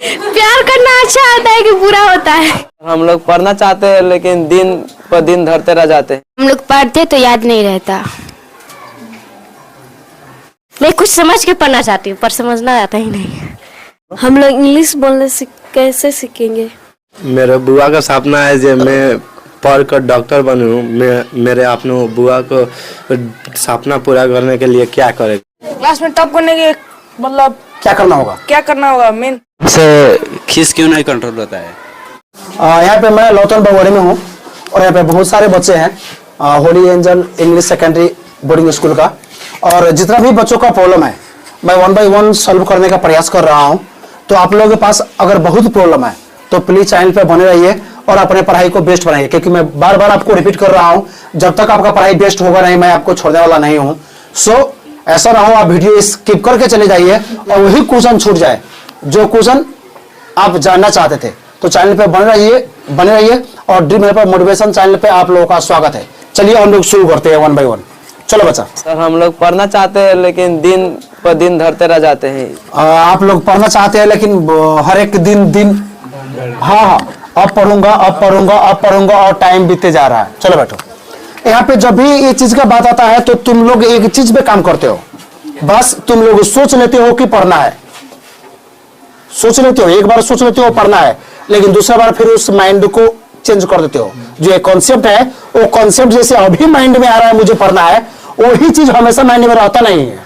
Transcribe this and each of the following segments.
प्यार करना अच्छा होता है कि बुरा होता है? हम लोग पढ़ना चाहते हैं लेकिन दिन पर दिन धरते रह जाते हैं। हम लोग पढ़ते तो याद नहीं रहता। मैं कुछ समझ के पढ़ना चाहती हूँ पर समझना आता ही नहीं। हम लोग इंग्लिश बोलने से कैसे सीखेंगे? मेरे बुआ का सपना है कि मैं पढ़ कर डॉक्टर बनूं। मेरे अपने बुआ को सपना पूरा करने के लिए क्या करें? क्लास में टॉप करने के मतलब क्या करना होगा मेन से खीस क्यों नहीं कंट्रोल होता है? यहाँ पे मैं लौतन बगवाड़ी में हूँ और यहाँ पे बहुत सारे बच्चे हैं Holi angel English secondary boarding school का। और जितना भी बच्चों का प्रॉब्लम है मैं 1 बाय 1 सॉल्व करने का प्रयास कर रहा हूँ। तो आप लोगों के पास अगर बहुत प्रॉब्लम है तो प्लीज चैनल पे बने रहिए और अपने पढ़ाई को बेस्ट बनाइए, क्योंकि मैं बार बार आपको रिपीट कर रहा हूँ जब तक आपका पढ़ाई बेस्ट होगा नहीं मैं आपको छोड़ने वाला नहीं हूँ। सो ऐसा ना हो आप वीडियो स्किप करके चले जाइए और वही क्वेश्चन छूट जाए जो क्वेश्चन आप जानना चाहते थे। तो चैनल पे बने रहिए और ड्रीम हेल्पर मोटिवेशन चैनल पे आप लोगों का स्वागत है। चलिए हम लोग शुरू करते हैं 1 बाय 1। चलो बच्चा। सर हम लोग पढ़ना चाहते हैं लेकिन दिन पर दिन धरते रह जाते हैं। आप लोग पढ़ना चाहते हैं लेकिन हर एक दिन हाँ अब पढ़ूंगा और टाइम बीतते जा रहा है। चलो बैठो। यहाँ पे जब भी ये चीज का बात आता है तो तुम लोग एक चीज पे काम करते हो, बस तुम लोग सोच लेते हो कि पढ़ना है, सोच लेते हो, एक बार सोच लेते हो पढ़ना है, लेकिन दूसरा बार फिर उस माइंड को चेंज कर देते हो। जो एक कॉन्सेप्ट है वो कॉन्सेप्ट जैसे अभी माइंड में आ रहा है मुझे पढ़ना है, वही चीज हमेशा माइंड में रहता नहीं है।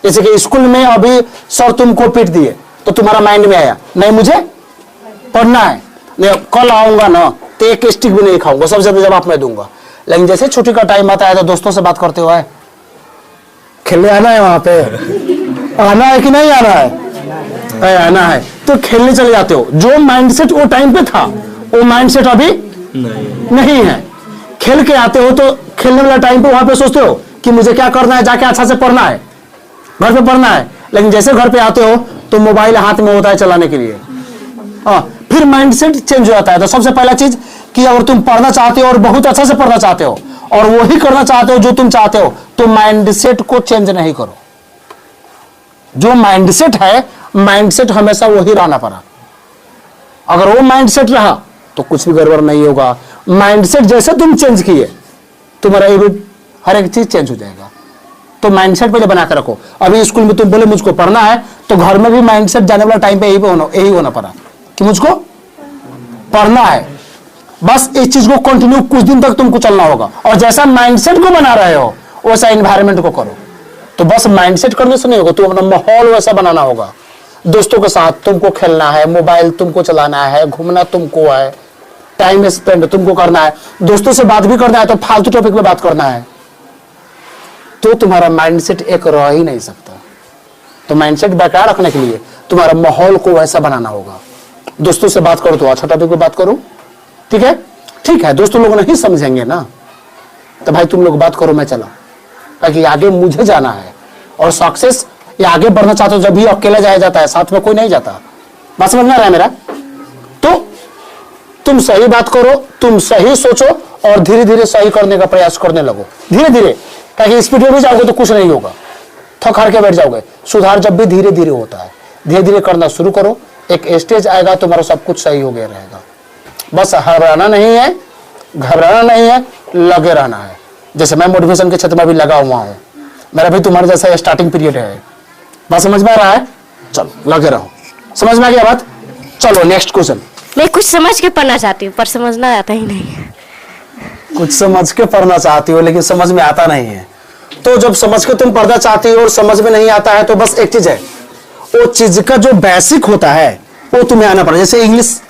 जैसे कि स्कूल में अभी सर तुमको पीट दिए तो तुम्हारा माइंड में आया नहीं मुझे पढ़ना है, नहीं कल आऊंगा ना तो एक स्टिक भी नहीं खाऊंगा, सबसे ज्यादा जवाब मैं दूंगा। लेकिन जैसे छुट्टी का टाइम आता है तो दोस्तों से बात करते हो खेलने आना है, वहां पे आना है कि नहीं आना है? आना है तो खेलने चले जाते हो। जो माइंडसेट वो टाइम पे था वो माइंडसेट अभी नहीं है। खेल के आते हो तो खेलने वाला टाइम पे वहां पे सोचते हो कि मुझे क्या करना है, जाके अच्छा से पढ़ना है, घर पे पढ़ना है। लेकिन जैसे घर पे आते हो तो मोबाइल हाथ में होता है चलाने के लिए, फिर माइंडसेट चेंज हो जाता है। तो सबसे पहला चीज कि अगर तुम पढ़ना चाहते हो और बहुत अच्छा से पढ़ना चाहते हो और वही करना चाहते हो जो तुम चाहते हो तो माइंडसेट को चेंज नहीं करो। जो माइंडसेट है माइंडसेट हमेशा वही रहना पड़ा। अगर वो माइंडसेट रहा तो कुछ भी गड़बड़ नहीं होगा। माइंडसेट जैसे तुम चेंज किए तुम्हारा हर एक चीज चेंज हो जाएगा। तो माइंडसेट पहले बना कर रखो। अभी स्कूल में तुम बोले मुझको पढ़ना है तो घर में भी माइंडसेट जाने वाला टाइम पे यही होना पड़ा कि मुझको पढ़ना है। बस इस चीज को कंटिन्यू कुछ दिन तक तुमको चलना होगा और जैसा माइंडसेट को बना रहे हो वैसा एनवायरनमेंट को करो। तो बस माइंडसेट करने से नहीं होगा, तुम अपना माहौल वैसा बनाना होगा। दोस्तों के साथ तुमको खेलना है, मोबाइल तुमको चलाना है, घूमना तुमको है, टाइम स्पेंड तुमको करना है, दोस्तों से बात भी करना है तो फालतू टॉपिक में बात करना है। तो तुम्हारा माइंडसेट एक रह ही नहीं सकता। तो माइंडसेट बरकरार रखने के लिए तुम्हारा माहौल को वैसा बनाना होगा। दोस्तों से बात करो तो अच्छा टॉपिक पे बात करो, ठीक है? ठीक है, दोस्तों लोग नहीं समझेंगे ना तो भाई तुम लोग बात करो, मैं चला, ताकि आगे मुझे जाना है। और सक्सेस ये आगे बढ़ना चाहते हो जब भी अकेला जाया जाता है, साथ में कोई नहीं जाता। बात समझ में आ रहा है मेरा? तो तुम सही बात करो, तुम सही सोचो और धीरे धीरे सही करने का प्रयास करने लगो, धीरे धीरे। ताकि स्पीड में भी जाओगे तो कुछ नहीं होगा, थक हार के बैठ जाओगे। सुधार जब भी धीरे धीरे होता है, धीरे धीरे करना शुरू करो। एक स्टेज आएगा तुम्हारा सब कुछ सही हो गया रहेगा। बस घबराना नहीं है, लगे रहना है। जैसे मैं मोटिवेशन के क्षेत्र में भी लगा हुआ हूँ, मेरा भी तुम्हारे जैसा स्टार्टिंग पीरियड है। बात समझ में आ रहा है? चलो लगे रहो। समझ में आ गया बात? चलो नेक्स्ट क्वेश्चन। मैं कुछ समझ के पढ़ना चाहती हूँ पर समझना आता ही नहीं है। कुछ समझ के पढ़ना चाहती हो लेकिन समझ में आता नहीं है। तो जब समझ के तुम पढ़ना चाहती हो और समझ में नहीं आता है तो बस एक चीज है, वो चीज का जो बेसिक होता है वो तुम्हें आना पड़ेगा। जैसे इंग्लिश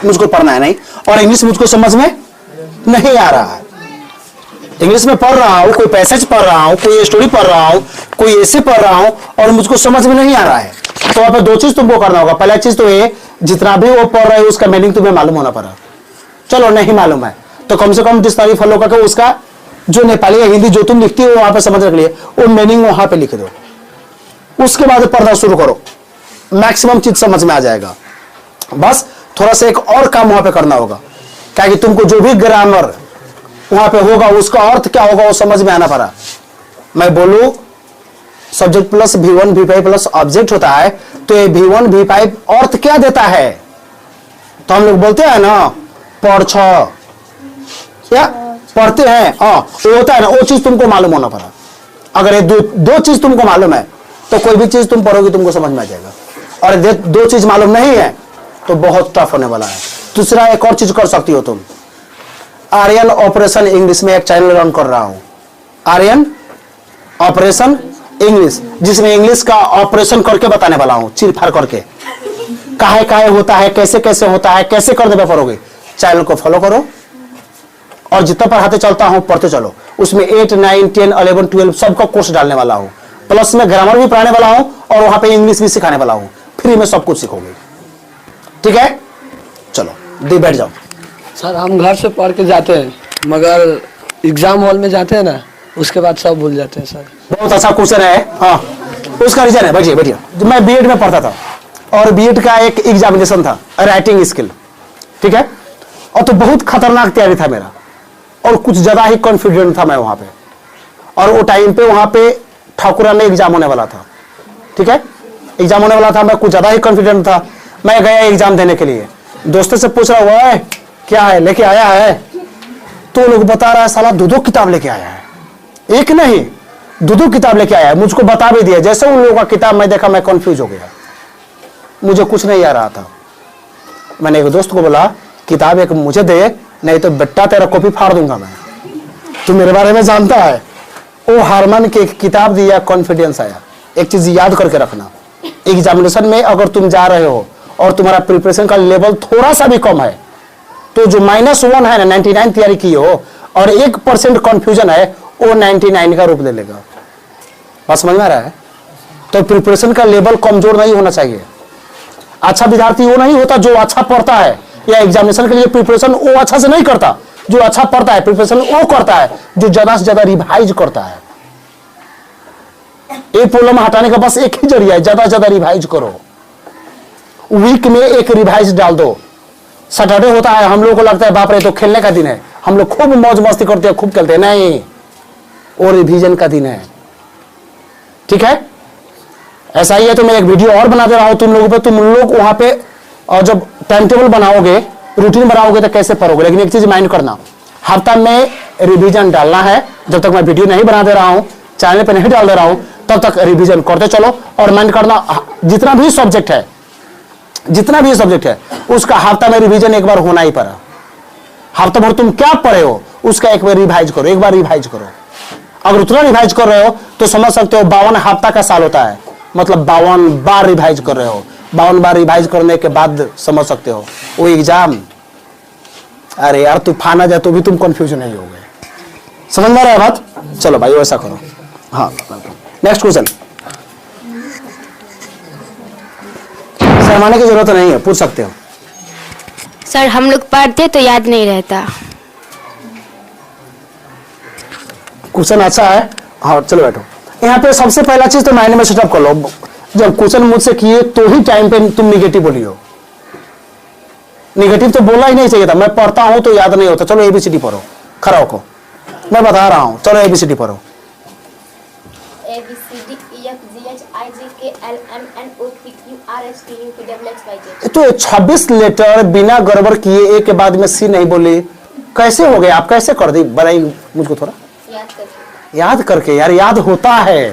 मुझको पढ़ना है नहीं और इंग्लिश मुझको समझ में नहीं आ रहा है। इंग्लिश में पढ़ रहा हूं, कोई पैसेज पढ़ रहा हूं, कोई स्टोरी पढ़ रहा हूं, कोई ऐसे पढ़ रहा हूं और मुझको समझ में नहीं आ रहा है। तो वहां पर दो चीज तुमको करना होगा। पहला चीज तो ये, जितना भी वो पढ़ रहा है उसका मीनिंग तुम्हें मालूम होना पड़ा। चलो नहीं मालूम है तो कम से कम डिक्शनरी फॉलो करके उसका जो नेपाली या हिंदी जो तुम लिखती हो वहां पे समझने के लिए वो मीनिंग वहां पे लिख दो। उसके बाद पढ़ना शुरू करो, मैक्सिमम चीज समझ में आ जाएगा। बस थोड़ा सा एक और काम वहां पे करना होगा, क्या कि तुमको जो भी ग्रामर वहां पे होगा उसका अर्थ क्या होगा वो समझ में आना पड़ा। मैं बोलूं subject plus V1 V5 plus object होता है, तो ये V1 V5 अर्थ क्या देता है? तो हम लोग बोलते हैं ना पढ़ छ, क्या पढ़ते हैं, हाँ वो होता है ना, वो चीज तुमको मालूम होना पड़ा। अगर ये दो चीज तुमको मालूम है तो कोई भी चीज तुम पढ़ोगे तुमको समझ में आ जाएगा, और दो चीज मालूम नहीं है तो बहुत टफ होने वाला है। दूसरा एक और चीज कर सकती हो तुम, आर्यन ऑपरेशन इंग्लिश में एक चैनल रन कर रहा हूं, आर्यन ऑपरेशन इंग्लिश, जिसमें इंग्लिश का ऑपरेशन करके बताने वाला हूं, चीर फाड़ करके, काहे काहे होता है, कैसे कैसे होता है, कैसे करने पे पढ़ोगे। चैनल को फॉलो करो और जितना पढ़ाते चलता हूं पढ़ते चलो। उसमें 8, 9, 10, 11, 12 सबका कोर्स डालने वाला हूं, प्लस में ग्रामर भी पढ़ाने वाला हूं और वहां पे इंग्लिश भी सिखाने वाला हूं, फ्री में सब कुछ सीखोगे। ठीक है, चलो दी बैठ जाओ। सर हम घर से पढ़ के जाते हैं, मगर एग्जाम हॉल में जाते हैं ना, उसके बाद सब भूल जाते हैं सर। बहुत अच्छा क्वेश्चन है, हाँ उसका रीजन है, बैठिए बैठिए। मैं बीएड में पढ़ता था और बीएड का एक एग्जामिनेशन था राइटिंग स्किल, ठीक है, और तो बहुत खतरनाक तैयारी था मेरा और कुछ ज्यादा ही कॉन्फिडेंट था मैं वहां पे, और वो टाइम पे वहां पे ठाकुरा में एग्जाम होने वाला था, ठीक है, एग्जाम होने वाला था, मैं कुछ ज्यादा ही कॉन्फिडेंट था। मैं गया एग्जाम देने के लिए, दोस्तों से पूछ रहा हुआ है क्या है लेके आया है, तो लोग बता रहा है साला दो किताब लेके आया है, एक नहीं दो किताब लेके आया है, मुझको बता भी दिया। जैसे उन लोगों का किताब मैं देखा मैं कंफ्यूज हो गया, मुझे कुछ नहीं आ रहा था। मैंने एक दोस्त को बोला किताब एक मुझे दे, नहीं तो बेटा तेरा कॉपी फाड़ दूंगा मैं, तू मेरे बारे में जानता है। वो हारमन की किताब दिया, कॉन्फिडेंस आया। एक चीज याद करके रखना, एग्जामिनेशन में अगर तुम जा रहे हो और तुम्हारा प्रिपरेशन का लेवल थोड़ा सा भी कम है, तो जो -1 है ना, 99 तैयारी की हो और 1% कंफ्यूजन है, वो 99 का रूप ले लेगा। बात समझ में आ रहा है? तो प्रिपरेशन का लेवल कमजोर नहीं होना चाहिए। अच्छा विद्यार्थी वो नहीं होता जो अच्छा पढ़ता है या एग्जामिनेशन के लिए प्रिपरेशन वो अच्छा से नहीं करता, जो अच्छा पढ़ता है प्रिपरेशन वो करता है जो ज्यादा से ज्यादा रिवाइज करता है। एक प्रॉब्लम हटाने का बस एक ही जरिया है, ज्यादा से ज्यादा रिवाइज करो। वीक में एक रिवाइज डाल दो। सैटरडे होता है, हम लोगों को लगता है बाप रे तो खेलने का दिन है, हम लोग खूब मौज मस्ती करते हैं, खूब खेलते हैं, नहीं, और रिवीजन का दिन है, ठीक है। ऐसा ही है तो मैं एक वीडियो और बना दे रहा हूं तुम लोगों पे, तुम लोग वहां पे और जब टाइम टेबल बनाओगे, रूटीन बनाओगे तो कैसे पढ़ोगे। लेकिन एक चीज माइंड करना, हफ्ता में रिवीजन डालना है। जब तक मैं वीडियो नहीं बना दे रहा हूं, चैनल पे नहीं डाल दे रहा हूं, तब तक रिवीजन करते चलो। और माइंड करना, जितना भी सब्जेक्ट है उसका हफ्ता में रिवीजन एक बार होना ही पड़ा। हफ्ता भर तुम क्या पढ़े हो उसका एक बार रिवाइज करो, एक बार रिवाइज करो। अगर उतना रिवाइज कर रहे हो तो समझ सकते हो 52 हफ्ता का साल होता है, मतलब 52 बार रिवाइज कर रहे हो। 52 बार रिवाइज करने के बाद समझ सकते हो वो एग्जाम। अरे यार तूफान आ जाए तो भी तुम कंफ्यूज नहीं हो गए। समझ में आ रहा है बात? चलो भाई वैसा करो। हाँ नेक्स्ट क्वेश्चन। शर्माने की जरूरत नहीं है, पूछ सकते हो। सर हम लोग पढ़ते तो याद नहीं रहता। क्वेश्चन अच्छा है, हाँ चलो बैठो। यहाँ पे सबसे पहला चीज तो माइंड में सेटअप कर लो, जब क्वेश्चन मुझसे किए तो ही टाइम पे तुम निगेटिव बोली हो। निगेटिव तो बोलना ही नहीं चाहिए था, मैं पढ़ता हूं तो याद नहीं होता। चलो ABCD पढ़ो, खड़ा होको, मैं बता रहा हूं, चलो ABCD पढ़ो। तो 26 लेटर बिना गड़बड़ किए एक के बाद में सी नहीं बोली, कैसे हो गए आप? कैसे कर दी बताइए मुझको थोड़ा। याद करके यार, याद होता है,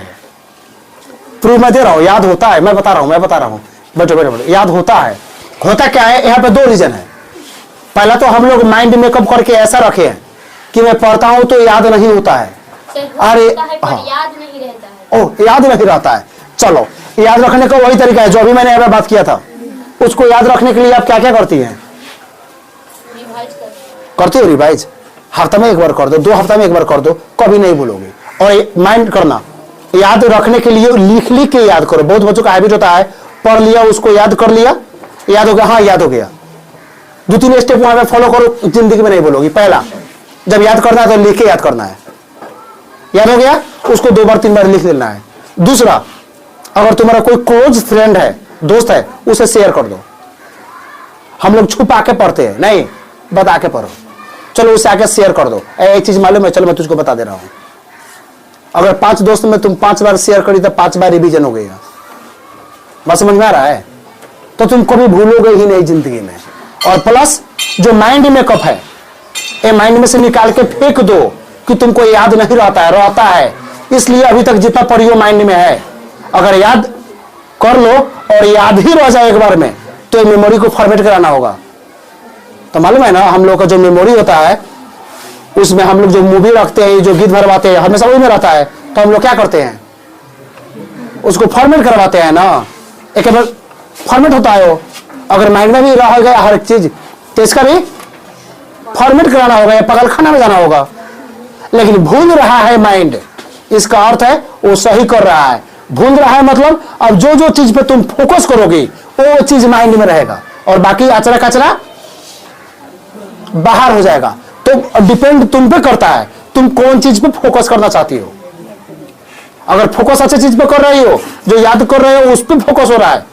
प्रूफ मैं दे रहा हूं, याद होता है, मैं बता रहा हूं। बैठो बैठो बैठो, याद होता है। होता क्या है, यहाँ पे 2 रीजन है। पहला तो हम लोग माइंड मेकअप करके ऐसा रखे हैं कि मैं पढ़ता हूं तो याद नहीं होता है। अरे हाँ, याद नहीं रहता है। ओह याद नहीं रहता है। चलो याद रखने का वही तरीका है जो अभी मैंने बात किया था। उसको याद रखने के लिए आप क्या क्या करती हैं? करती हो रिवाइज। हफ्ता में एक बार कर दो, 2 हफ्ता में एक बार कर दो, कभी नहीं भूलोगे। और माइंड करना, याद रखने के लिए लिख के याद करो। बहुत बच्चों का हैबिट होता है, पढ़ लिया उसको याद कर लिया, याद हो गया, हाँ याद हो गया। 2-3 स्टेप वहां पे फॉलो करो, जिंदगी में नहीं भूलोगी। पहला, जब याद करना है तो लिख के याद करना है। याद हो गया, उसको 2 बार 3 बार लिख लेना है। दूसरा, अगर तुम्हारा कोई क्लोज फ्रेंड है, दोस्त है, उसे शेयर कर दो। हम लोग छुपा के पढ़ते हैं, नहीं बता के पढ़ो। चलो उसे आके शेयर कर दो, एक चीज मालूम है, चलो मैं तुझको बता दे रहा हूं। अगर 5 दोस्त में तुम 5 बार शेयर करी तो 5 बार रिवीजन हो गया। बात समझ में आ रहा है? तो तुम कभी भूलोगे ही नहीं जिंदगी में। और प्लस जो माइंड मेकअप है, ये माइंड में से निकाल के फेंक दो कि तुमको याद नहीं रहता है। इसलिए अभी तक जितना पढ़ियो माइंड में है, अगर याद कर लो और याद ही रह जाए एक बार में, तो मेमोरी को फॉर्मेट कराना होगा। तो मालूम है ना, हम लोग का जो मेमोरी होता है उसमें हम लोग जो मूवी रखते हैं, जो गीत भरवाते हैं, हमेशा वही में रहता है। तो हम लोग क्या करते हैं, उसको फॉर्मेट करवाते हैं ना, एक बार फॉर्मेट होता है वो। अगर माइंड में भी रह गया हर एक चीज, तो इसका भी फॉर्मेट कराना होगा या पगलखाना में जाना होगा। लेकिन भूल रहा है माइंड, इसका अर्थ है वो सही कर रहा है। भूल रहा है मतलब अब जो जो चीज पे तुम फोकस करोगे वो चीज माइंड में रहेगा और बाकी अचरा कचरा बाहर हो जाएगा। तो डिपेंड तुम पे करता है, तुम कौन चीज पे फोकस करना चाहती हो। अगर फोकस अच्छी चीज पे कर रही हो, जो याद कर रहे हो उस पे फोकस हो रहा है,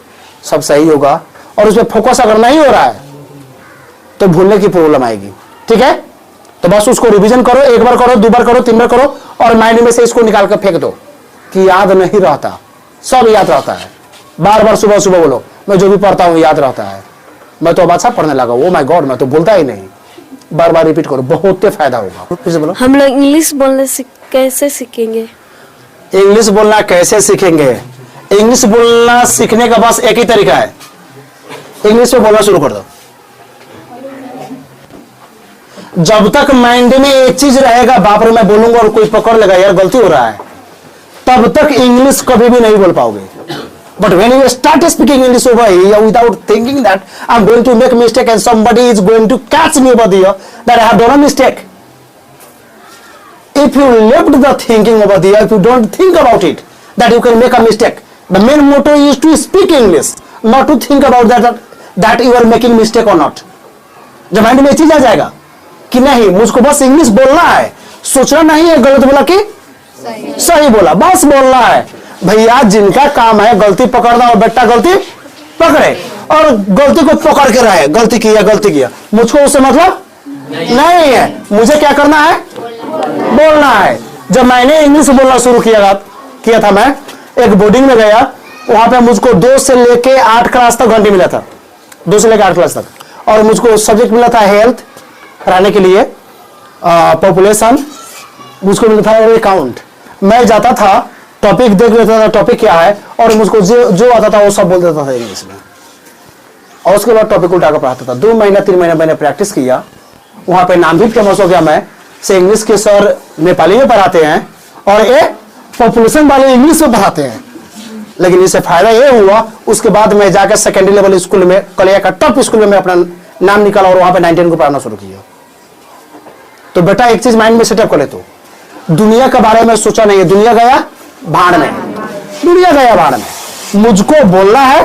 सब सही होगा। और उस पे फोकस अगर नहीं हो रहा है तो भूलने की प्रॉब्लम आएगी। ठीक है, तो बस उसको रिवीजन करो, 1 बार करो, 2 बार करो, 3 बार करो और माइंड में से इसको निकाल कर फेंक दो कि याद नहीं रहता, सब याद रहता है। बार बार सुबह सुबह बोलो, मैं जो भी पढ़ता हूं याद रहता है। मैं तो अब अच्छा पढ़ने लगा, ओ माय गॉड, मैं तो बोलता ही नहीं। बार बार रिपीट करो, बहुत फायदा होगा। फिर से बोलो। हम लोग इंग्लिश बोलने कैसे सीखेंगे? इंग्लिश बोलना कैसे सीखेंगे? इंग्लिश बोलना सीखने का बस एक ही तरीका है, इंग्लिश में बोलना शुरू कर दो। जब तक माइंड में एक चीज रहेगा, बाप रे मैं बोलूंगा और कोई पकड़ लेगा यार गलती हो रहा है, तब तक इंग्लिश कभी भी नहीं बोल पाओगे। But when you start speaking English over here without thinking that I'm going to make a mistake and somebody is going to catch me over here that I have done a mistake. If you left the thinking over there, if you don't think about it, that you can make a mistake. The main motto is to speak English, not to think about that you are making mistake or not. जब mind में चीज आ जाएगा कि नहीं मुझको बस English बोलना है, सोचना नहीं है गलत बोला कि सही बोला, बस बोलना है। भैया जिनका काम है गलती पकड़ना और बेटा गलती पकड़े और गलती को पकड़ के रहे, गलती किया, मुझको उससे मतलब नहीं है। मुझे क्या करना है, बोलना है। जब मैंने इंग्लिश बोलना शुरू किया था, मैं एक बोर्डिंग में गया, वहां पे मुझको 2 से लेके 8 क्लास तक घंटे मिला था, 2 से लेके 8 क्लास तक। और मुझको सब्जेक्ट मिला था हेल्थ पढ़ाने के लिए, पॉपुलेशन, मुझको मिला था अकाउंट। मैं जाता था, टॉपिक देख लेता था टॉपिक क्या है और मुझको जो आता था वो सब बोल देता था इंग्लिश में, और उसके बाद टॉपिक उल्टा कर पढ़ाता था। 2 महीना 3 महीना मैंने प्रैक्टिस किया, वहां पे नाम भी फेमस हो गया मैं से। इंग्लिश के सर नेपाली में पढ़ाते हैं और ये पॉपुलेशन वाले इंग्लिश में पढ़ाते हैं। लेकिन इससे फायदा ये हुआ, उसके बाद मैं जाकर सेकेंडरी लेवल स्कूल में, कलिया का टॉप स्कूल में मैं अपना नाम निकाला और वहां पे 9-10 को पढ़ाना शुरू किया। तो बेटा एक चीज माइंड में सेटअप कर ले, तो दुनिया के बारे में सोचा नहीं है, दुनिया गया भाड़ में, दुनिया गया भाड़ में। मुझको बोलना है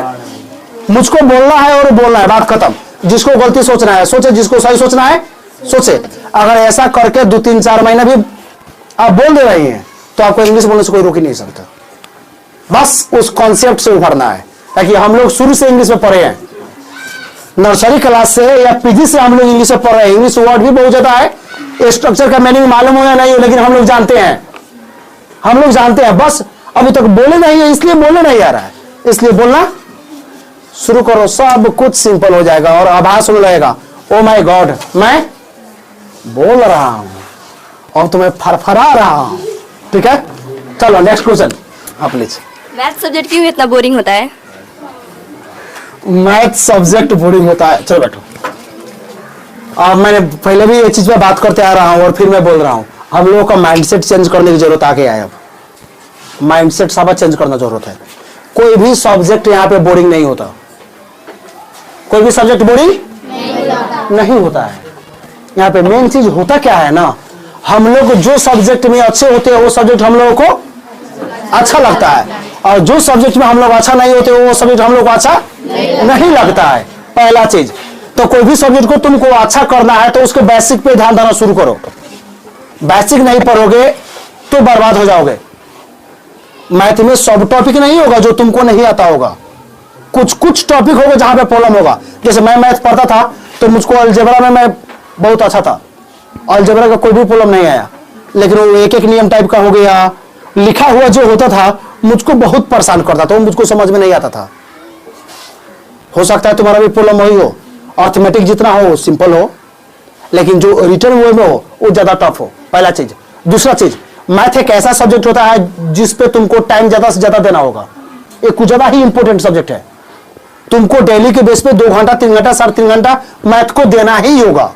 और बोलना है, बात खत्म। जिसको गलती सोचना है सोचे, जिसको सही सोचना है सोचे। अगर ऐसा करके 2-3-4 महीना भी आप बोल दे रही हैं तो आपको इंग्लिश बोलने से कोई रोक ही नहीं सकता। बस उस कॉन्सेप्ट से उभरना है, ताकि हम लोग शुरू से इंग्लिश में पढ़े हैं, नर्सरी क्लास से या पीजी से हम लोग इंग्लिश में पढ़ रहे हैं। इंग्लिश वर्ड भी बहुत ज्यादा है, स्ट्रक्चर का मीनिंग मालूम हो या नहीं हो, लेकिन हम लोग जानते हैं, बस अभी तक बोले नहीं है, इसलिए बोलने नहीं आ रहा है। इसलिए बोलना शुरू करो, सब कुछ सिंपल हो जाएगा और आवाज सुन लगेगा, ओ माय गॉड मैं बोल रहा हूं और तुम्हें फरफरा रहा हूं। ठीक है, चलो नेक्स्ट क्वेश्चन आप प्लीज। मैथ सब्जेक्ट क्यों इतना बोरिंग होता है? मैथ सब्जेक्ट बोरिंग होता है, चलो बैठो। अब मैंने पहले भी ये चीज पे बात करते आ रहा हूं और फिर मैं बोल रहा हूं, हम लोगों का माइंडसेट चेंज करने की जरूरत आ गया है। अब माइंडसेट सब चेंज करना जरूरत है। कोई भी सब्जेक्ट यहाँ पे बोरिंग नहीं होता, कोई भी सब्जेक्ट बोरिंग नहीं होता है। यहाँ पे मेन चीज होता क्या है ना, हम लोग जो सब्जेक्ट में अच्छे होते हैं वो सब्जेक्ट हम लोगों को अच्छा लगता है, और जो सब्जेक्ट में हम लोग अच्छा नहीं होते वो सब्जेक्ट हम लोग को अच्छा नहीं लगता है। पहला चीज तो कोई भी सब्जेक्ट को तुमको अच्छा करना है तो उसके बेसिक पे ध्यान देना शुरू करो। बेसिक नहीं पढ़ोगे तो बर्बाद हो जाओगे। मैथ में सब टॉपिक नहीं होगा जो तुमको नहीं आता होगा, कुछ टॉपिक होगा जहां पे प्रॉब्लम होगा। जैसे मैं मैथ पढ़ता था तो मुझको अलजेब्रा में मैं बहुत अच्छा था, अलजेब्रा का कोई भी प्रॉब्लम नहीं आया, लेकिन वो एक नियम टाइप का हो गया लिखा हुआ जो होता था मुझको बहुत परेशान करता था, वो मुझको समझ में नहीं आता था। हो सकता है तुम्हारा भी प्रॉब्लम वही हो, अर्थमेटिक जितना हो सिंपल हो, लेकिन जो रिटर्न वे में हो वो ज्यादा टफ हो, पहला चीज। दूसरा चीज, मैथ एक ऐसा सब्जेक्ट होता है जिस पे तुमको टाइम ज्यादा से ज्यादा देना होगा। ये कुछ ज्यादा ही इंपॉर्टेंट सब्जेक्ट है। तुमको डेली के बेस पे 2 घंटा 3 घंटा 3.5 घंटा मैथ को देना ही होगा।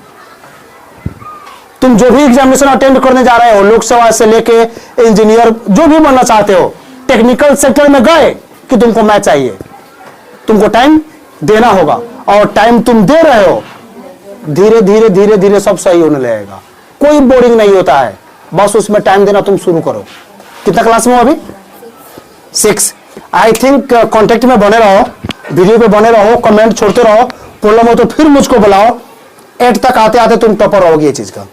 तुम जो भी एग्जामिनेशन अटेंड करने जा रहे हो, लोकसभा से लेके इंजीनियर जो भी बनना चाहते हो, टेक्निकल सेक्टर में गए कि तुमको मैथ चाहिए, तुमको टाइम देना होगा। और टाइम तुम दे रहे हो, धीरे धीरे धीरे धीरे सब सही होने लगेगा। कोई बोरिंग नहीं होता है, बस उसमें टाइम देना तुम शुरू करो। कितना क्लास में हो अभी? 6। आई थिंक कॉन्टेक्ट में बने रहो, वीडियो पे बने रहो, कमेंट छोड़ते रहो। प्रॉब्लम हो तो फिर मुझको बुलाओ। 8 तक आते आते तुम टॉपर रहोगे ये चीज का।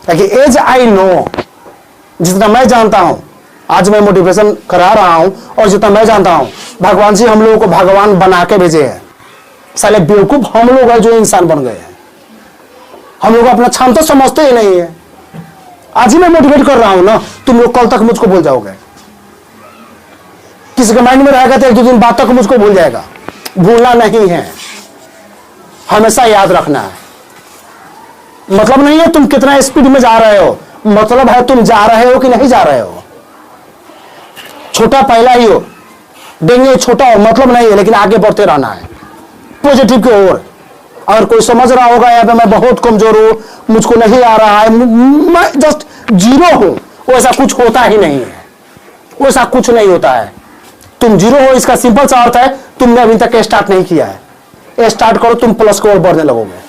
ताकि एज आई नो, जितना मैं जानता हूं, आज मैं मोटिवेशन करा रहा हूं, और जितना मैं जानता हूं, भगवान जी हम लोगों को भगवान बना के भेजे हैं। साले बेवकूफ हम लोग हैं जो इंसान बन गए हैं। हम लोग अपना क्षमता समझते ही नहीं है। आज ही मैं मोटिवेट कर रहा हूं ना, तुम लोग कल तक मुझको भूल जाओगे। किसी के माइंड में रहेगा तो 1-2 दिन बाद तक मुझको भूल जाएगा। भूलना नहीं है, हमेशा याद रखना है। मतलब नहीं है तुम कितना स्पीड में जा रहे हो, मतलब है तुम जा रहे हो कि नहीं जा रहे हो। छोटा पहला ही हो, डेंगे छोटा हो, मतलब नहीं है, लेकिन आगे बढ़ते रहना है पॉजिटिव की ओर। अगर कोई समझ रहा होगा यहाँ पे मैं बहुत कमजोर हूं, मुझको नहीं आ रहा है, मैं जस्ट 0 हूं, वैसा कुछ होता ही नहीं है। वैसा कुछ नहीं होता है। तुम 0 हो, इसका सिंपल सा अर्थ है तुमने अभी तक स्टार्ट नहीं किया है। स्टार्ट करो, तुम प्लस की ओर बढ़ने लगोगे।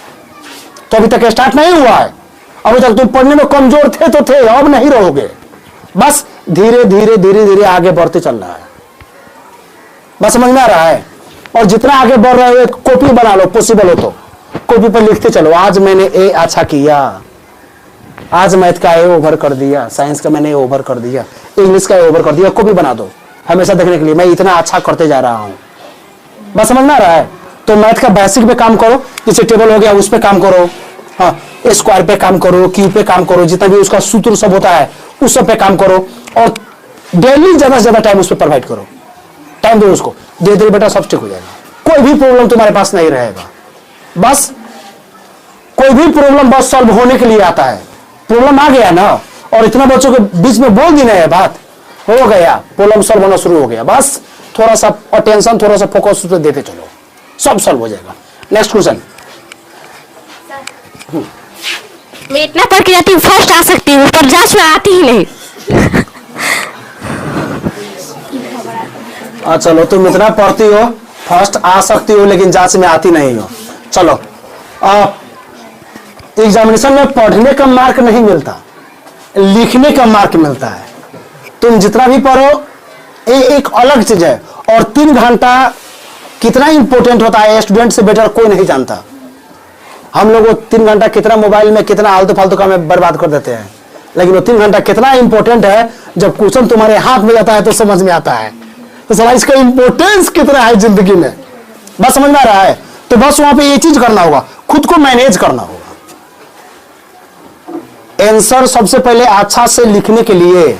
तो अभी तक स्टार्ट नहीं हुआ है, अभी तक तुम पढ़ने में कमजोर थे तो थे, अब नहीं रहोगे। बस धीरे धीरे धीरे धीरे आगे बढ़ते चलना है। बस समझ में आ रहा है। और जितना आगे बढ़ रहे हो, एक कॉपी बना लो, पॉसिबल हो तो कॉपी पर लिखते चलो, आज मैंने ए अच्छा किया, आज मैथ का ए ओवर कर दिया, साइंस का मैंने ए ओवर कर दिया, इंग्लिश का ए ओवर कर दिया। कॉपी बना दो हमेशा देखने के लिए, मैं इतना अच्छा करते जा रहा हूं। बस समझ में आ रहा है। तो मैथ का बेसिक पे काम करो, जैसे टेबल हो गया उस पे काम करो, हाँ, स्क्वायर पे काम करो, क्यू पे काम करो, जितना भी उसका सूत्र सब होता है उस सब पे काम करो। और डेली ज्यादा से ज्यादा टाइम उस पर प्रोवाइड करो, टाइम दो उसको। धीरे धीरे बेटा सब ठीक हो जाएगा। कोई भी प्रॉब्लम तुम्हारे पास नहीं रहेगा। बस कोई भी प्रॉब्लम बस सॉल्व होने के लिए आता है। प्रॉब्लम आ गया ना, और इतना बच्चों के बीच में बोल दी नहीं बात, हो गया, प्रॉब्लम सॉल्व होना शुरू हो गया। बस थोड़ा सा अटेंशन, थोड़ा सा फोकस उस पर देते चलो, सब सॉल्व हो जाएगा। Next question. मैं इतना पढ़ के जाती हूँ, फर्स्ट आ सकती हूँ, पर जांच में आती ही नहीं। चलो, तुम इतना पढ़ती हो, फर्स्ट आ सकती हो, लेकिन जांच में आती नहीं हो। चलो, एग्जामिनेशन में पढ़ने का मार्क नहीं मिलता, लिखने का मार्क मिलता है। तुम जितना भी पढ़ो ये एक अलग चीज है। और 3 घंटा कितना इंपॉर्टेंट होता है, स्टूडेंट से बेटर कोई नहीं जानता। हम लोग वो 3 घंटा कितना मोबाइल में कितना आलतू फालतू काम में बर्बाद कर देते हैं, लेकिन वो 3 घंटा कितना इंपॉर्टेंट है। जब क्वेश्चन तुम्हारे हाथ में जाता है तो समझ में आता है। तो सवाल इसका इंपॉर्टेंस कितना है जिंदगी में, बस समझ में आ रहा है। तो बस वहां पे ये चीज करना होगा, खुद को मैनेज करना होगा। आंसर सबसे पहले अच्छा से लिखने के लिए,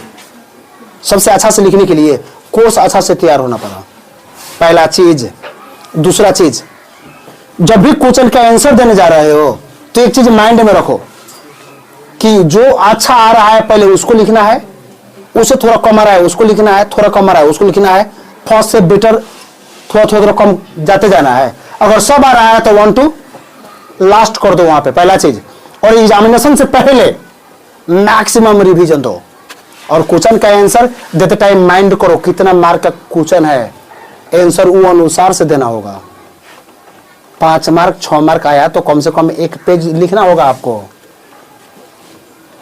सबसे अच्छा से लिखने के लिए कोर्स अच्छा से तैयार होना पड़ा, पहला चीज। दूसरा चीज, जब भी क्वेश्चन का आंसर देने जा रहे हो तो एक चीज माइंड में रखो कि जो अच्छा आ रहा है पहले उसको लिखना है, उसे थोड़ा कम आ रहा है उसको लिखना है, थोड़ा कम आ रहा है उसको लिखना है, फर्स्ट से बेटर थोड़ा थोड़ा थोड़ा कम जाते जाना है। अगर सब आ रहा है तो 1 to लास्ट कर दो वहां पे, पहला चीज। और एग्जामिनेशन से पहले मैक्सिमम रिवीजन दो। और क्वेश्चन का आंसर देते टाइम माइंड करो कितना मार्क का क्वेश्चन है, आंसर वो अनुसार से देना होगा। 5 मार्क 6 मार्क आया तो कम से कम 1 पेज लिखना होगा आपको।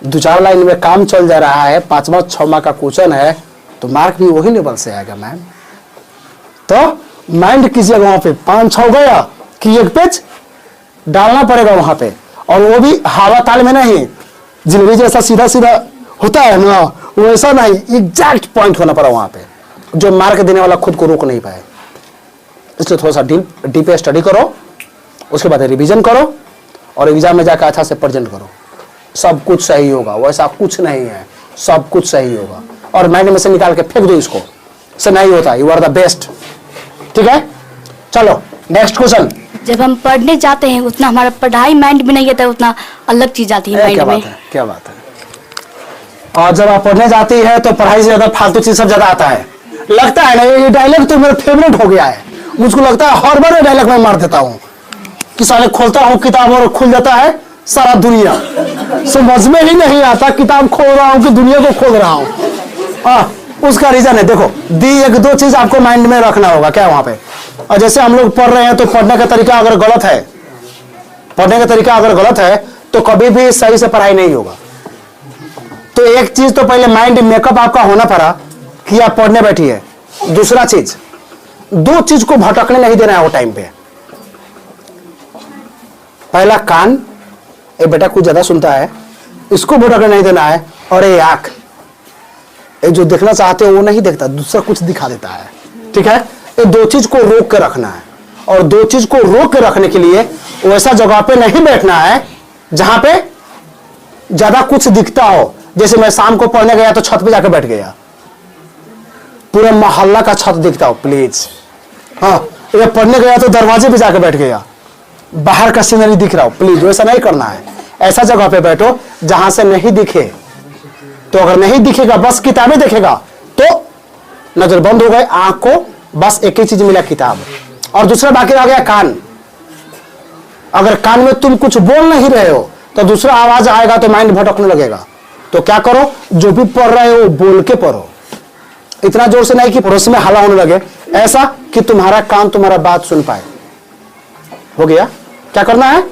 2-4 लाइन में काम चल जा रहा है, 5 मार्क 6 मार्क का क्वेश्चन है तो मार्क भी वही लेवल से आएगा मैम। तो माइंड कीजिएगा वहां पे, 5-6 गया कि 1 पेज डालना पड़ेगा वहां पे। और वो भी हवा ताल में नहीं, जिलेबी जैसा सीधा सीधा होता है ना वैसा नहीं, एग्जैक्ट पॉइंट होना पड़ा वहां पे, जो मार्क देने वाला खुद को रोक नहीं पाए। इसलिए थोड़ा सा डीप स्टडी करो, उसके बाद रिवीजन करो और एग्जाम में जाकर अच्छा से प्रेजेंट करो। सब कुछ सही होगा, वैसा कुछ नहीं है, सब कुछ सही होगा। और माइंड में से निकाल के फेंक दो इसको, से नहीं होता। You are the best. ठीक है, चलो नेक्स्ट क्वेश्चन। जब हम पढ़ने जाते हैं उतना हमारा पढ़ाई माइंड में नहीं आता, उतना अलग चीज आती है माइंड क्या में। बात है, क्या बात है। और जब आप पढ़ने जाती है तो पढ़ाई से ज्यादा फालतू चीज सब ज्यादा आता है। लगता है ना ये डायलॉग तो मेरा फेवरेट हो गया है। मुझको लगता है हर बार ये डायलॉग मैं मार देता हूँ कि साले खोलता हूँ किताब और खुल जाता है सारा दुनिया। समझ में ही नहीं आता किताब खोल रहा हूँ कि दुनिया को खोल रहा हूँ। उसका रीजन है, देखो दी एक दो चीज आपको माइंड में रखना होगा क्या वहां पे। और जैसे हम लोग पढ़ रहे हैं तो पढ़ने का तरीका अगर गलत है, पढ़ने का तरीका अगर गलत है तो कभी भी सही से पढ़ाई नहीं होगा। तो एक चीज तो पहले माइंड मेकअप आपका होना पड़ा कि आप पढ़ने बैठी है। दूसरा चीज, दो चीज को भटकने नहीं देना है वो टाइम पे। पहला कान, ये बेटा कुछ ज्यादा सुनता है, इसको भटकने नहीं देना है। और ये आंख, ये जो देखना चाहते हो वो नहीं देखता, दूसरा कुछ दिखा देता है। ठीक है, ये दो चीज को रोक के रखना है। और दो चीज को रोक के रखने के लिए वैसा जगह पे नहीं बैठना है जहां पे ज्यादा कुछ दिखता हो। जैसे मैं शाम को पढ़ने गया तो छत पे जाके बैठ गया, पूरा मोहल्ला का छत दिखता हो प्लीज। हाँ, ये पढ़ने गया तो दरवाजे पे जाके बैठ गया, बाहर का सीनरी दिख रहा हो प्लीज, वैसा नहीं करना है। ऐसा जगह पे बैठो जहां से नहीं दिखे। तो अगर नहीं दिखेगा बस किताबें देखेगा तो नजर बंद हो गए, आंख को बस एक ही चीज मिला किताब। और दूसरा बाकी रह गया कान। अगर कान में तुम कुछ बोल नहीं रहे हो तो दूसरा आवाज आएगा तो माइंड भटकने लगेगा। तो क्या करो, जो भी पढ़ रहे हो बोल के पढ़ो, इतना जोर से नहीं कि पड़ोस में हल्ला होने लगे, ऐसा कि तुम्हारा कान तुम्हारा बात सुन पाए। हो गया। क्या करना है,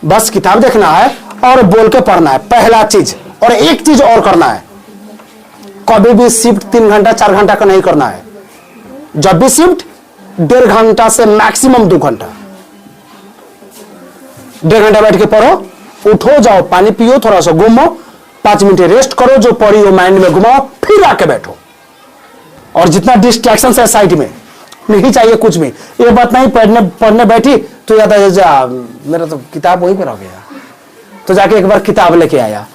बस किताब देखना है और बोल के पढ़ना है, पहला चीज। और एक चीज और करना है, कभी भी शिफ्ट 3 घंटा 4 घंटा का नहीं करना है। जब भी शिफ्ट 1.5 घंटा से मैक्सिमम 2 घंटा, 1.5 घंटा बैठ के पढ़ो, उठो जाओ पानी पियो, थोड़ा सा घूमो, 5 मिनट रेस्ट करो, जो पढ़ी हो माइंड में घुमाओ, फिर आके बैठो। और जितना डिस्ट्रैक्शन है साइड में नहीं चाहिए कुछ भी। ये बात नहीं पढ़ने बैठी तो याद आ जा मेरा तो किताब वहीं पर रह गया, तो जाके एक बार किताब लेके आया,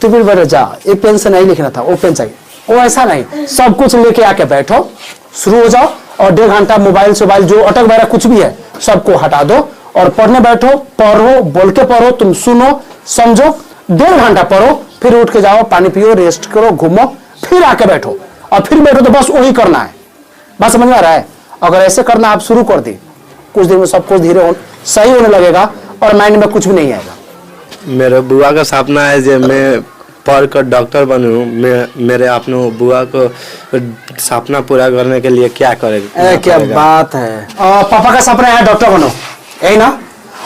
तो फिर बोले जा ये पेन से नहीं लिखना था, वो पेन चाहिए। वो ऐसा नहीं, सब कुछ लेके आके बैठो, शुरू हो जाओ। और 1.5 घंटा मोबाइल सोबाइल जो अटक वगैरह कुछ भी है सबको हटा दो और पढ़ने बैठो, पढ़ो, बोल के पढ़ो, तुम सुनो समझो, 1.5 घंटा पढ़ो, फिर उठ के जाओ, पानी पियो, रेस्ट करो, घूमो, फिर आके बैठो। और फिर बैठो तो बस वही करना है। बात समझ में आ रहा है? अगर ऐसे करना आप शुरू कर दी, कुछ दिन में सब कुछ धीरे सही होने लगेगा और माइंड में कुछ भी नहीं आएगा। मेरे बुआ का सपना है जो मैं पढ़ कर डॉक्टर बनूं। मेरे अपने बुआ को सपना पूरा करने के लिए क्या करेगा? क्या बात है। पापा का सपना है डॉक्टर बनो, यही ना?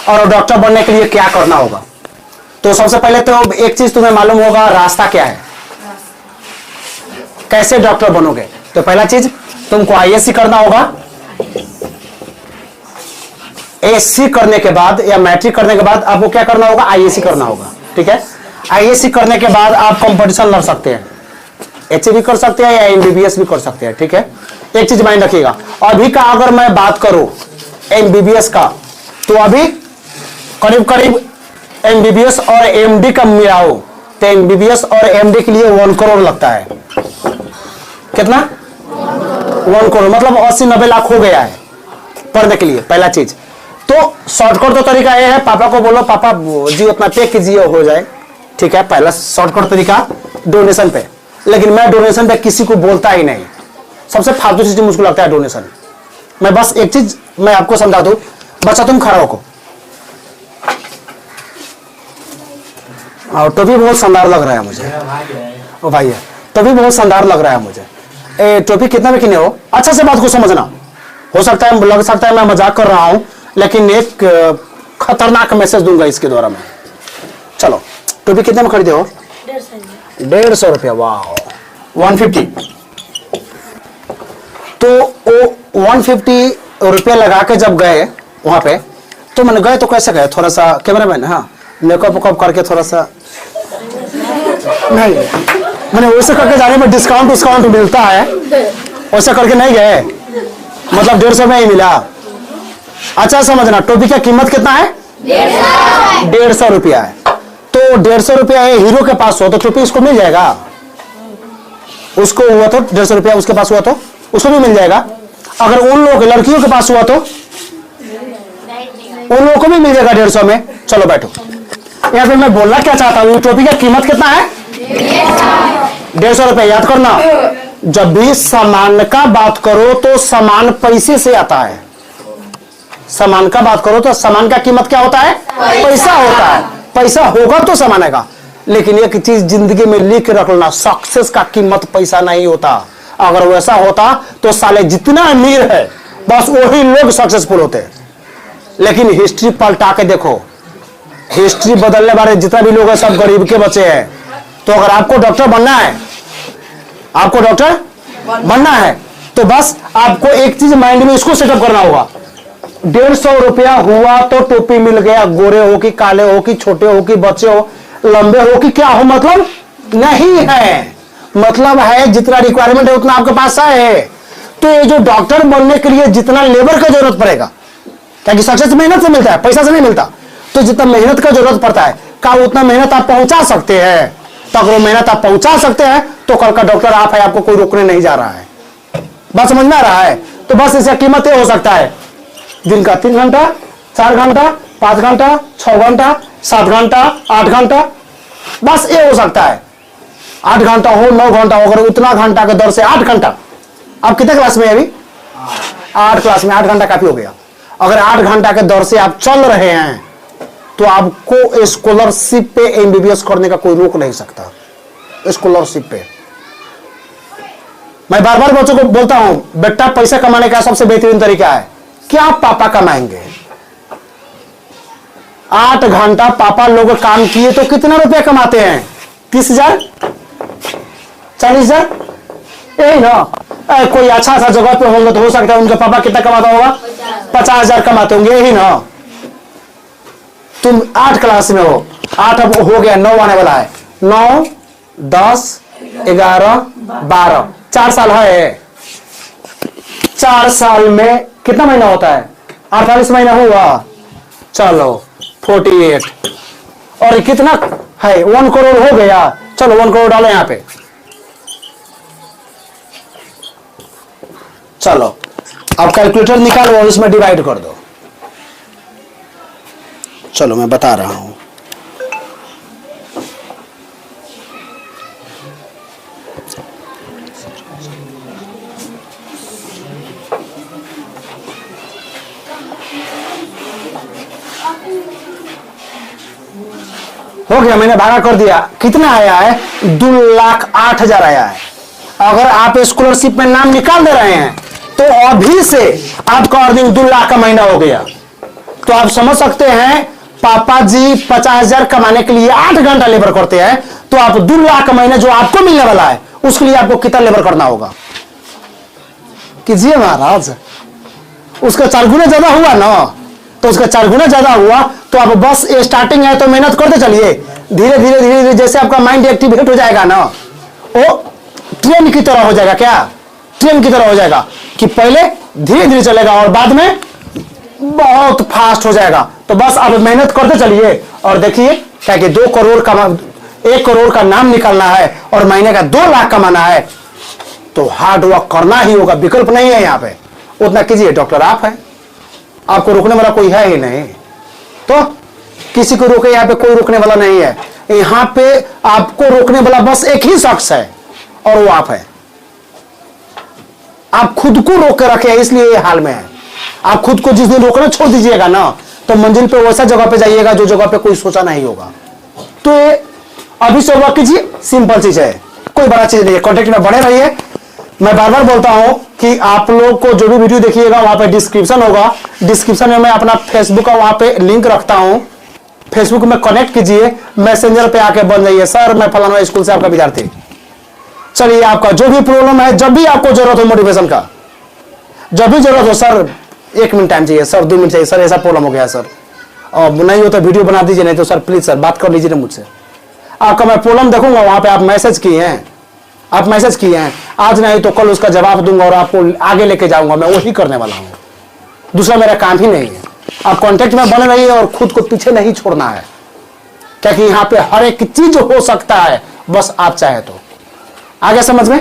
और डॉक्टर बनने के लिए क्या करना होगा? तो सबसे पहले तो एक चीज तुम्हें मालूम होगा, रास्ता क्या है, कैसे डॉक्टर बनोगे। तो पहला चीज तुमको आईएससी करना होगा। एससी करने के बाद या मैट्रिक करने के बाद आपको क्या करना होगा, आईएससी करना होगा। ठीक है, आईएससी करने के बाद आप कंपटीशन लड़ सकते हैं, एचए भी कर सकते हैं या एमबीबीएस भी कर सकते हैं। ठीक है, एक चीज माइंड रखिएगा, अभी का अगर मैं बात करूं एमबीबीएस का, तो अभी करीब करीब एमबीबीएस और एमडी का मिलाओ तो एमबीबीएस और एमडी के लिए 1 करोड़ लगता है। कितना? 1 करोड़, मतलब 80-90 लाख हो गया है पढ़ने के लिए। पहला चीज तो शॉर्टकट तो तरीका ये है, पापा को बोलो पापा जी उतना पे कीजिए हो जाए। ठीक है, पहला शॉर्टकट तरीका डोनेशन पे। लेकिन मैं डोनेशन पे किसी को बोलता ही नहीं, सबसे फालतू चीज मुझको लगता है डोनेशन। मैं बस एक चीज मैं आपको समझा दूं, बच्चा तुम खड़ा हो, और टोपी बहुत शानदार लग रहा है मुझे। ओ भाई है, टोपी बहुत शानदार लग रहा है मुझे। ए टोपी कितना में किने हो? अच्छा से बात को समझना, हो सकता है लग सकता है मैं मजाक कर रहा हूं, लेकिन एक खतरनाक मैसेज दूंगा इसके द्वारा मैं। चलो, टोपी कितने में खरीदे हो? 150 रुपया। वाह, 150। तो वो 150 रुपया लगा के जब गए वहां पे, तो मैंने गए तो कैसे गए, थोड़ा सा कैमरामैन, हाँ मेकअप वेकअप करके थोड़ा सा नहीं, मैंने वैसे करके जाने में डिस्काउंट मिलता है, वैसे करके नहीं गए, मतलब 150 में ही मिला। अच्छा समझना, टोपी का कीमत कितना है? 150 रुपया है। तो 150 रुपया हीरो के पास हो तो टोपी इसको मिल जाएगा? उसको हुआ तो 150 रुपया उसके पास हुआ तो उसको भी मिल जाएगा। अगर उन लोग लड़कियों के पास हुआ तो उन लोगों को भी मिल जाएगा 150 में। चलो बैठो। यहाँ पे मैं बोलना क्या चाहता हूँ, टोपी का कीमत कितना है? 150 रुपया। याद करना, जब भी सामान का बात करो तो सामान पैसे से आता है। सामान का बात करो तो सामान का कीमत क्या होता है? पैसा होता है। पैसा होगा तो सामान आएगा। लेकिन एक चीज जिंदगी में लिख रखना, सक्सेस का कीमत पैसा नहीं होता। अगर वैसा होता तो साले जितना अमीर है बस वही लोग सक्सेसफुल होते। लेकिन हिस्ट्री पलटा के देखो, हिस्ट्री बदलने वाले जितना भी लोग हैं सब गरीब के बच्चे हैं। तो अगर आपको डॉक्टर बनना है, आपको डॉक्टर बनना है तो बस आपको एक चीज माइंड में इसको सेटअप करना होगा। 150 रुपया हुआ तो टोपी मिल गया। गोरे हो कि काले हो कि छोटे हो कि बच्चे हो, लंबे हो कि क्या हो, मतलब नहीं है। मतलब है जितना रिक्वायरमेंट है उतना आपके पास है। तो ये जो डॉक्टर बनने के लिए जितना लेबर का जरूरत पड़ेगा, क्योंकि सक्सेस मेहनत से मिलता है, पैसा से नहीं मिलता, तो जितना मेहनत का जरूरत पड़ता है का उतना मेहनत आप पहुंचा सकते हैं। तो अगर वो मेहनत आप पहुंचा सकते हैं तो कल का डॉक्टर आप है, आपको कोई रोकने नहीं जा रहा है। बात समझ में आ रहा है? तो बस इसका कीमत ये हो सकता है दिन का 3 घंटा, 4 घंटा, 5 घंटा, 6 घंटा, 7 घंटा, 8 घंटा, बस ये हो सकता है। 8 घंटा हो, 9 घंटा हो, अगर उतना घंटा के दर से 8 घंटा। आप कितने क्लास में अभी? 8 क्लास में 8 घंटा काफी हो गया। अगर 8 घंटा के दर से आप चल रहे हैं तो आपको स्कॉलरशिप पे एमबीबीएस करने का कोई रोक नहीं सकता। स्कॉलरशिप पे मैं बार बार बच्चों को बोलता हूं, बेटा पैसा कमाने का सबसे बेहतरीन तरीका है क्या? पापा कमाएंगे। 8 घंटा पापा लोग काम किए तो कितना रुपया कमाते हैं? 30,000, 40,000, यही ना। कोई अच्छा सा जगह पे होंगे तो हो सकता है उनके पापा कितना कमाता होगा? 50,000 कमाते होंगे, यही ना। तुम 8 क्लास में हो, 8 अब हो गया, 9 आने वाला है। 9, 10, 11, 12, 4 साल है। 4 साल में कितना महीना होता है? 48 महीना हुआ। चलो 48 और कितना है? 1 करोड़ हो गया। चलो 1 करोड़ डालो यहां पे। चलो अब कैलकुलेटर निकालो और इसमें डिवाइड कर दो। चलो मैं बता रहा हूं। हो गया, मैंने भागा कर दिया। कितना आया है? 2,08,000 आया है। अगर आप स्कॉलरशिप में नाम निकाल दे रहे हैं तो अभी से आपका अर्निंग 2 लाख का महीना हो गया। तो आप समझ सकते हैं पापा जी 50,000 कमाने के लिए 8 घंटा लेबर करते हैं, तो आप 2 लाख का महीना जो आपको मिलने वाला है उसके लिए आपको कितना लेबर करना होगा? कीजिए महाराज। उसका 4 गुना ज्यादा हुआ ना, तो उसका 4 गुना ज्यादा हुआ तो आप बस स्टार्टिंग है तो मेहनत करते चलिए। धीरे धीरे धीरे धीरे जैसे आपका माइंड एक्टिवेट हो जाएगा ना, वो ट्रेन की तरह हो जाएगा। क्या? ट्रेन की तरह हो जाएगा कि पहले धीरे धीरे चलेगा और बाद में बहुत फास्ट हो जाएगा। तो बस आप मेहनत करते चलिए और देखिए क्या कि 2 करोड़ का 1 करोड़ का नाम निकालना है और महीने का 2 लाख कमाना है तो हार्ड वर्क करना ही होगा, विकल्प नहीं है। यहाँ पे उतना कीजिए। डॉक्टर आप है, आपको रोकने वाला कोई है ही नहीं। तो किसी को रोके यहाँ पे कोई रोकने वाला नहीं है। यहाँ पे आपको रोकने वाला बस एक ही शख्स है और वो आप है। आप खुद को रोक के रखे हैं इसलिए ये हाल में है। आप खुद को जिस दिन रोकना छोड़ दीजिएगा ना तो मंजिल पे वैसा जगह पे जाइएगा जो जगह पे कोई सोचा नहीं होगा। तो ये अभी से वर्क कीजिए, सिंपल चीज है, कोई बड़ा चीज नहीं है। कॉन्टेक्ट में बने रहिए। मैं बार बार बोलता हूं कि आप लोग को जो भी वीडियो देखिएगा वहां पे डिस्क्रिप्शन होगा। डिस्क्रिप्शन में मैं अपना फेसबुक का वहां पे लिंक रखता हूं। फेसबुक में कनेक्ट कीजिए, मैसेंजर पे आके बन जाइए, सर मैं फलाना स्कूल से आपका विद्यार्थी। चलिए आपका जो भी प्रॉब्लम है, जब भी आपको जरूरत हो मोटिवेशन का, जब भी जरूरत हो, सर 1 मिनट टाइम चाहिए, सर 2 मिनट चाहिए, सर ऐसा प्रॉब्लम हो गया सर, और नहीं हो तो वीडियो बना दीजिए, नहीं तो सर प्लीज सर बात कर लीजिए ना मुझसे। आपका मैं प्रॉब्लम देखूंगा। वहां पे आप मैसेज किए हैं, आप मैसेज किए हैं, आज नहीं तो कल उसका जवाब दूंगा और आपको आगे लेके जाऊंगा। मैं वही करने वाला हूं, दूसरा मेरा काम ही नहीं है। आप कांटेक्ट में बने रहिए और खुद को पीछे नहीं छोड़ना है, क्योंकि यहाँ पे हर एक चीज हो सकता है, बस आप चाहे तो। आगे समझ में?